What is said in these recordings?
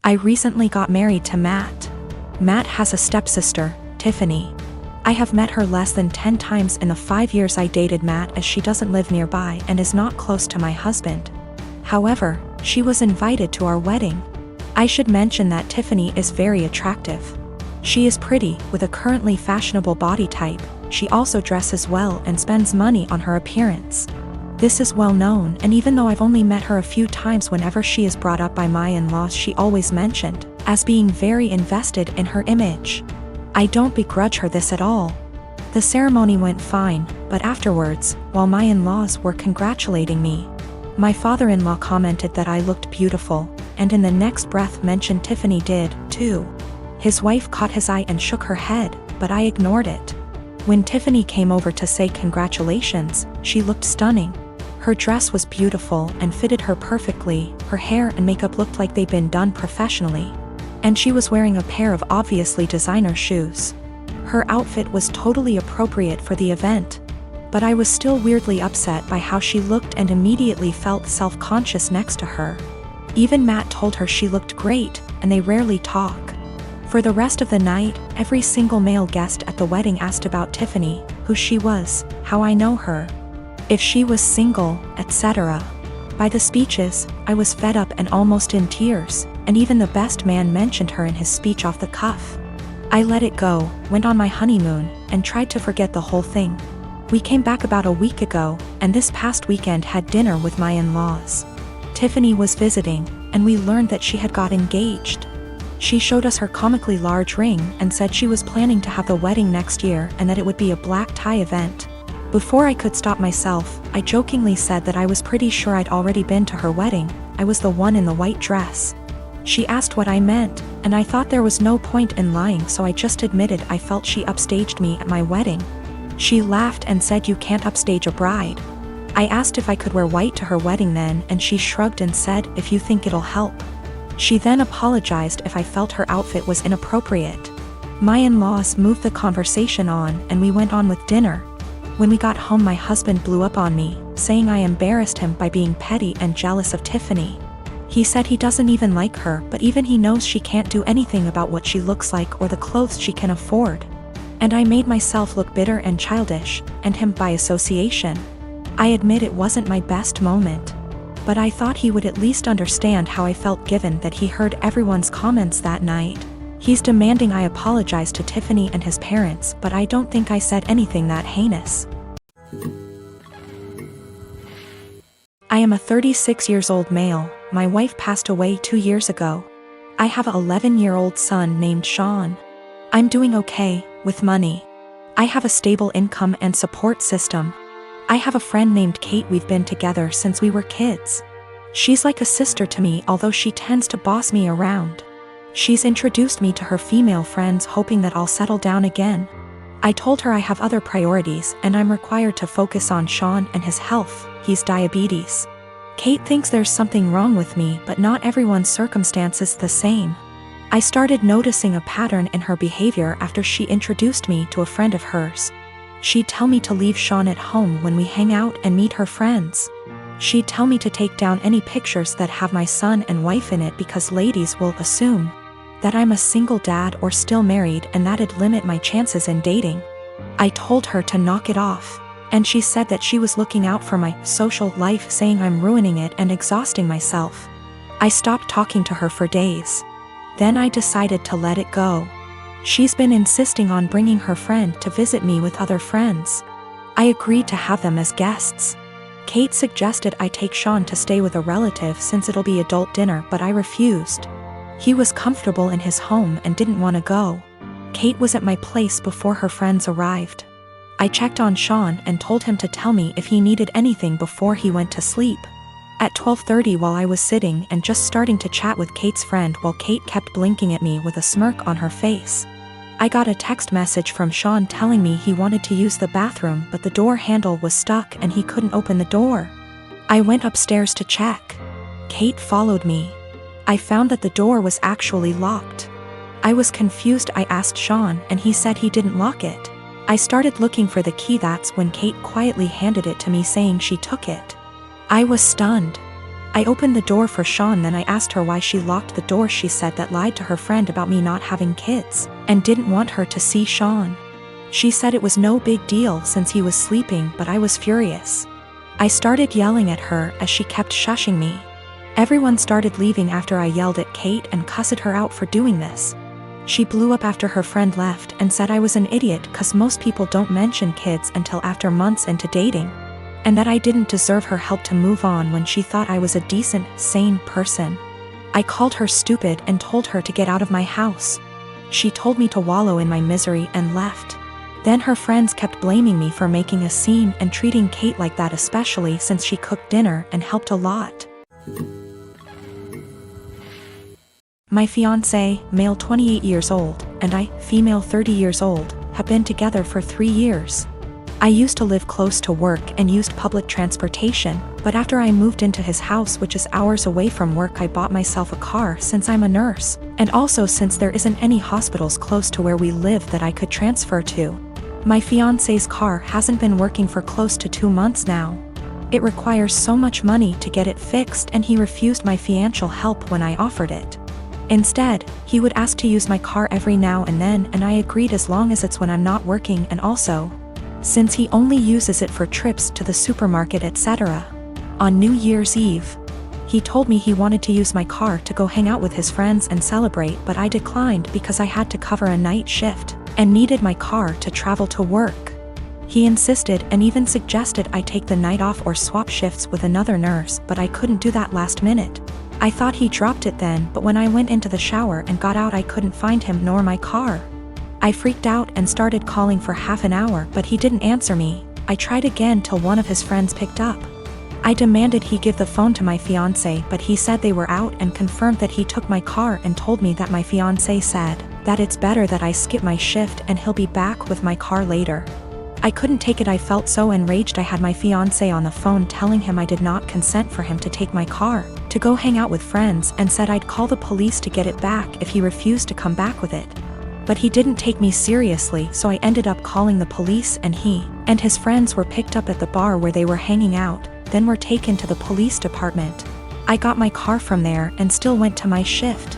I recently got married to Matt. Matt has a stepsister, Tiffany. I have met her less than 10 times in the 5 years I dated Matt, as she doesn't live nearby and is not close to my husband. However, she was invited to our wedding. I should mention that Tiffany is very attractive. She is pretty, with a currently fashionable body type. She also dresses well and spends money on her appearance. This is well known, and even though I've only met her a few times, whenever she is brought up by my in-laws, she always mentioned as being very invested in her image. I don't begrudge her this at all. The ceremony went fine, but afterwards, while my in-laws were congratulating me, my father-in-law commented that I looked beautiful, and in the next breath mentioned Tiffany did, too. His wife caught his eye and shook her head, but I ignored it. When Tiffany came over to say congratulations, she looked stunning. Her dress was beautiful and fitted her perfectly, her hair and makeup looked like they'd been done professionally. And she was wearing a pair of obviously designer shoes. Her outfit was totally appropriate for the event. But I was still weirdly upset by how she looked and immediately felt self-conscious next to her. Even Matt told her she looked great, and they rarely talk. For the rest of the night, every single male guest at the wedding asked about Tiffany, who she was, how I know her, if she was single, etc. By the speeches, I was fed up and almost in tears, and even the best man mentioned her in his speech off the cuff. I let it go, went on my honeymoon, and tried to forget the whole thing. We came back about a week ago, and this past weekend had dinner with my in-laws. Tiffany was visiting, and we learned that she had got engaged. She showed us her comically large ring and said she was planning to have the wedding next year and that it would be a black tie event. Before I could stop myself, I jokingly said that I was pretty sure I'd already been to her wedding. I was the one in the white dress. She asked what I meant, and I thought there was no point in lying, so I just admitted I felt she upstaged me at my wedding. She laughed and said, "You can't upstage a bride." I asked if I could wear white to her wedding then, and she shrugged and said, "If you think it'll help." She then apologized if I felt her outfit was inappropriate. My in-laws moved the conversation on, and we went on with dinner. When we got home, my husband blew up on me, saying I embarrassed him by being petty and jealous of Tiffany. He said he doesn't even like her, but even he knows she can't do anything about what she looks like or the clothes she can afford. And I made myself look bitter and childish, and him by association. I admit it wasn't my best moment. But I thought he would at least understand how I felt given that he heard everyone's comments that night. He's demanding I apologize to Tiffany and his parents, but I don't think I said anything that heinous. I am a 36-year-old male. My wife passed away 2 years ago. I have an 11-year-old son named Sean. I'm doing okay, with money. I have a stable income and support system. I have a friend named Kate. We've been together since we were kids. She's like a sister to me, although she tends to boss me around. She's introduced me to her female friends, hoping that I'll settle down again. I told her I have other priorities and I'm required to focus on Sean and his health. He's diabetes. Kate thinks there's something wrong with me, but not everyone's circumstance is the same. I started noticing a pattern in her behavior after she introduced me to a friend of hers. She'd tell me to leave Sean at home when we hang out and meet her friends. She'd tell me to take down any pictures that have my son and wife in it because ladies will assume that I'm a single dad or still married, and that'd limit my chances in dating. I told her to knock it off, and she said that she was looking out for my social life, saying I'm ruining it and exhausting myself. I stopped talking to her for days. Then I decided to let it go. She's been insisting on bringing her friend to visit me with other friends. I agreed to have them as guests. Kate suggested I take Sean to stay with a relative since it'll be adult dinner, but I refused. He was comfortable in his home and didn't want to go. Kate was at my place before her friends arrived. I checked on Sean and told him to tell me if he needed anything before he went to sleep. At 12:30, while I was sitting and just starting to chat with Kate's friend, while Kate kept blinking at me with a smirk on her face, I got a text message from Sean telling me he wanted to use the bathroom, but the door handle was stuck and he couldn't open the door. I went upstairs to check. Kate followed me. I found that the door was actually locked. I was confused. I asked Sean and he said he didn't lock it. I started looking for the key. That's when Kate quietly handed it to me, saying she took it. I was stunned. I opened the door for Sean, then I asked her why she locked the door. She said that lied to her friend about me not having kids, and didn't want her to see Sean. She said it was no big deal since he was sleeping, but I was furious. I started yelling at her as she kept shushing me. Everyone started leaving after I yelled at Kate and cussed her out for doing this. She blew up after her friend left and said I was an idiot cause most people don't mention kids until after months into dating, and that I didn't deserve her help to move on when she thought I was a decent, sane person. I called her stupid and told her to get out of my house. She told me to wallow in my misery and left. Then her friends kept blaming me for making a scene and treating Kate like that, especially since she cooked dinner and helped a lot. My fiancé, male 28 years old, and I, female 30 years old, have been together for 3 years. I used to live close to work and used public transportation, but after I moved into his house, which is hours away from work, I bought myself a car since I'm a nurse, and also since there isn't any hospitals close to where we live that I could transfer to. My fiancé's car hasn't been working for close to 2 months now. It requires so much money to get it fixed, and he refused my financial help when I offered it. Instead, he would ask to use my car every now and then, and I agreed as long as it's when I'm not working, and also, since he only uses it for trips to the supermarket, etc. On New Year's Eve, he told me he wanted to use my car to go hang out with his friends and celebrate, but I declined because I had to cover a night shift and needed my car to travel to work. He insisted and even suggested I take the night off or swap shifts with another nurse, but I couldn't do that last minute. I thought he dropped it then, but when I went into the shower and got out, I couldn't find him nor my car. I freaked out and started calling for half an hour, but he didn't answer me. I tried again till one of his friends picked up. I demanded he give the phone to my fiancé, but he said they were out and confirmed that he took my car and told me that my fiancé said that it's better that I skip my shift and he'll be back with my car later. I couldn't take it. I felt so enraged. I had my fiancé on the phone telling him I did not consent for him to take my car to go hang out with friends, and said I'd call the police to get it back if he refused to come back with it. But he didn't take me seriously, so I ended up calling the police, and he and his friends were picked up at the bar where they were hanging out, then were taken to the police department. I got my car from there and still went to my shift.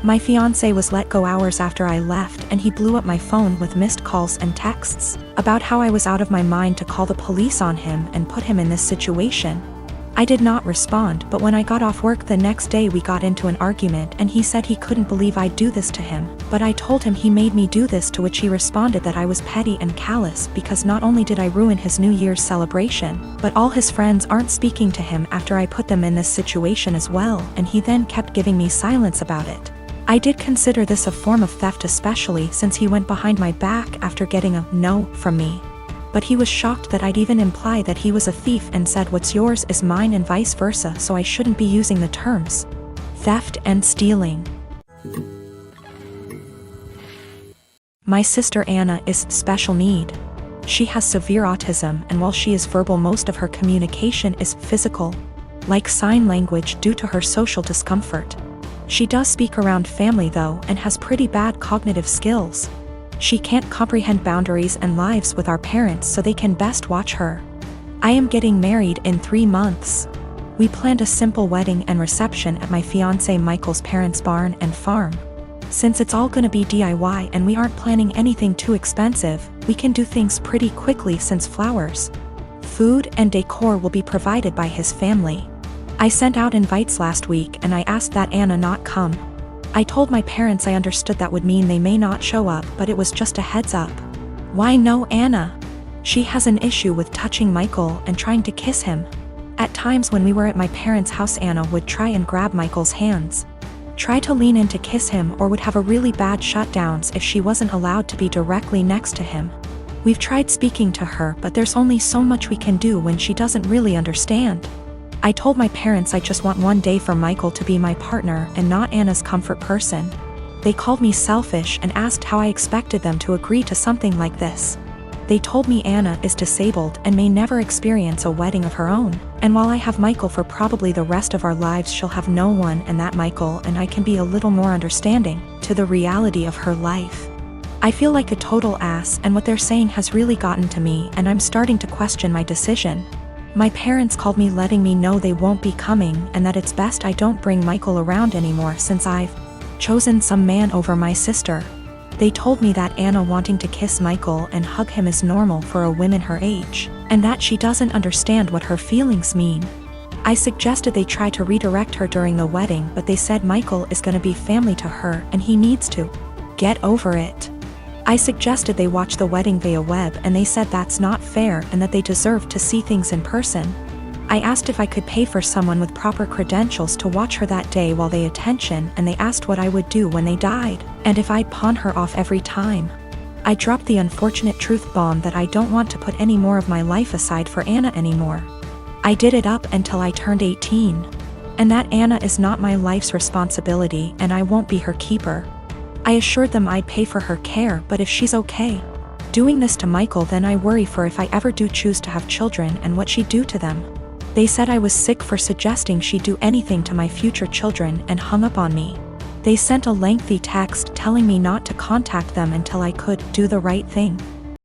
My fiancé was let go hours after I left, and he blew up my phone with missed calls and texts about how I was out of my mind to call the police on him and put him in this situation. I did not respond, but when I got off work the next day we got into an argument, and he said he couldn't believe I'd do this to him, but I told him he made me do this, to which he responded that I was petty and callous because not only did I ruin his New Year's celebration, but all his friends aren't speaking to him after I put them in this situation as well, and he then kept giving me silence about it. I did consider this a form of theft, especially since he went behind my back after getting a no from me. But he was shocked that I'd even imply that he was a thief and said what's yours is mine and vice versa, so I shouldn't be using the terms theft and stealing. My sister Anna is special need. She has severe autism, and while she is verbal, most of her communication is physical, like sign language, due to her social discomfort. She does speak around family though, and has pretty bad cognitive skills. She can't comprehend boundaries and lives with our parents, so they can best watch her. I am getting married in 3 months. We planned a simple wedding and reception at my fiancé Michael's parents' barn and farm. Since it's all gonna be DIY and we aren't planning anything too expensive, we can do things pretty quickly since flowers, food, and decor will be provided by his family. I sent out invites last week and I asked that Anna not come. I told my parents I understood that would mean they may not show up, but it was just a heads up. Why no Anna? She has an issue with touching Michael and trying to kiss him. At times when we were at my parents' house, Anna would try and grab Michael's hands, try to lean in to kiss him, or would have a really bad shutdowns if she wasn't allowed to be directly next to him. We've tried speaking to her, but there's only so much we can do when she doesn't really understand. I told my parents I just want one day for Michael to be my partner and not Anna's comfort person. They called me selfish and asked how I expected them to agree to something like this. They told me Anna is disabled and may never experience a wedding of her own, and while I have Michael for probably the rest of our lives, she'll have no one, and that Michael and I can be a little more understanding to the reality of her life. I feel like a total ass, and what they're saying has really gotten to me, and I'm starting to question my decision. My parents called me letting me know they won't be coming and that it's best I don't bring Michael around anymore since I've chosen some man over my sister. They told me that Anna wanting to kiss Michael and hug him is normal for a woman her age, and that she doesn't understand what her feelings mean. I suggested they try to redirect her during the wedding, but they said Michael is gonna be family to her and he needs to get over it. I suggested they watch the wedding via web and they said that's not fair and that they deserve to see things in person. I asked if I could pay for someone with proper credentials to watch her that day while they attention, and they asked what I would do when they died, and if I'd pawn her off every time. I dropped the unfortunate truth bomb that I don't want to put any more of my life aside for Anna anymore. I did it up until I turned 18. And that Anna is not my life's responsibility and I won't be her keeper. I assured them I'd pay for her care, but if she's okay doing this to Michael, then I worry for if I ever do choose to have children and what she'd do to them. They said I was sick for suggesting she'd do anything to my future children and hung up on me. They sent a lengthy text telling me not to contact them until I could do the right thing.